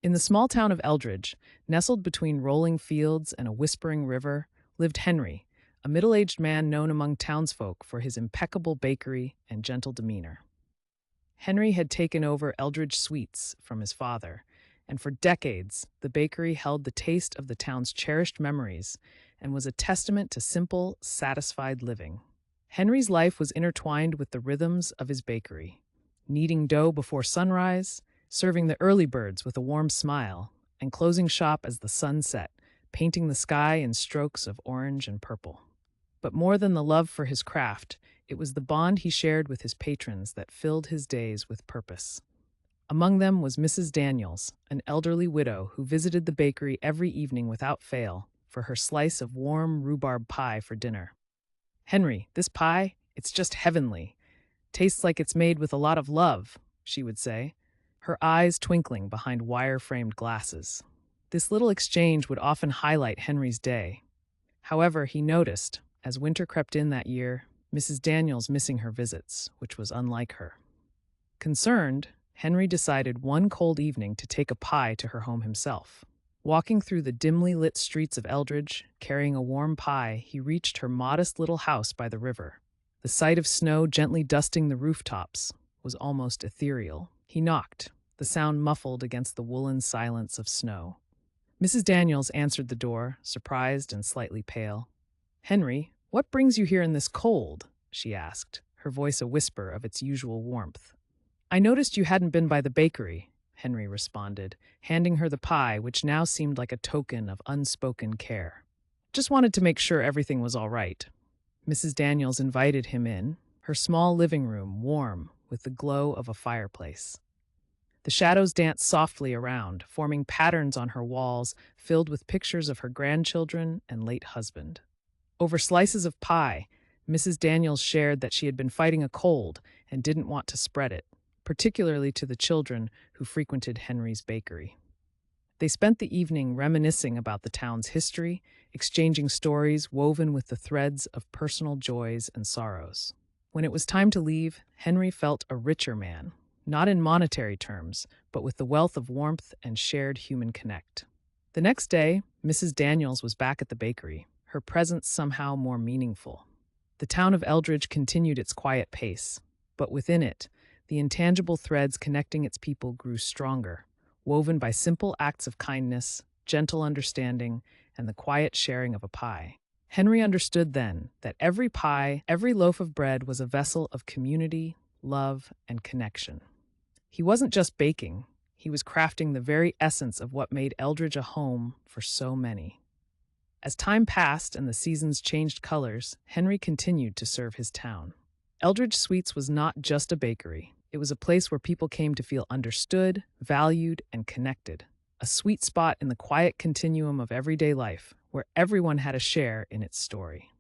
In the small town of Eldridge, nestled between rolling fields and a whispering river, lived Henry, a middle-aged man known among townsfolk for his impeccable bakery and gentle demeanor. Henry had taken over Eldridge Sweets from his father, and for decades the bakery held the taste of the town's cherished memories and was a testament to simple, satisfied living. Henry's life was intertwined with the rhythms of his bakery, kneading dough before sunrise, serving the early birds with a warm smile, and closing shop as the sun set, painting the sky in strokes of orange and purple. But more than the love for his craft, it was the bond he shared with his patrons that filled his days with purpose. Among them was Mrs. Daniels, an elderly widow who visited the bakery every evening without fail for her slice of warm rhubarb pie for dinner. "Henry, this pie, it's just heavenly. Tastes like it's made with a lot of love," she would say, her eyes twinkling behind wire-framed glasses. This little exchange would often highlight Henry's day. However, he noticed, as winter crept in that year, Mrs. Daniels missing her visits, which was unlike her. Concerned, Henry decided one cold evening to take a pie to her home himself. Walking through the dimly lit streets of Eldridge, carrying a warm pie, he reached her modest little house by the river. The sight of snow gently dusting the rooftops was almost ethereal. He knocked, the sound muffled against the woolen silence of snow. Mrs. Daniels answered the door, surprised and slightly pale. "Henry, what brings you here in this cold?" she asked, her voice a whisper of its usual warmth. "I noticed you hadn't been by the bakery," Henry responded, handing her the pie, which now seemed like a token of unspoken care. "Just wanted to make sure everything was all right." Mrs. Daniels invited him in, her small living room warm with the glow of a fireplace. The shadows danced softly around, forming patterns on her walls filled with pictures of her grandchildren and late husband. Over slices of pie, Mrs. Daniels shared that she had been fighting a cold and didn't want to spread it, particularly to the children who frequented Henry's bakery. They spent the evening reminiscing about the town's history, exchanging stories woven with the threads of personal joys and sorrows. When it was time to leave, Henry felt a richer man, not in monetary terms, but with the wealth of warmth and shared human connect. The next day, Mrs. Daniels was back at the bakery, her presence somehow more meaningful. The town of Eldridge continued its quiet pace, but within it, the intangible threads connecting its people grew stronger, woven by simple acts of kindness, gentle understanding, and the quiet sharing of a pie. Henry understood then that every pie, every loaf of bread was a vessel of community, love, and connection. He wasn't just baking, he was crafting the very essence of what made Eldridge a home for so many. As time passed and the seasons changed colors, Henry continued to serve his town. Eldridge Sweets was not just a bakery. It was a place where people came to feel understood, valued, and connected. A sweet spot in the quiet continuum of everyday life, where everyone had a share in its story.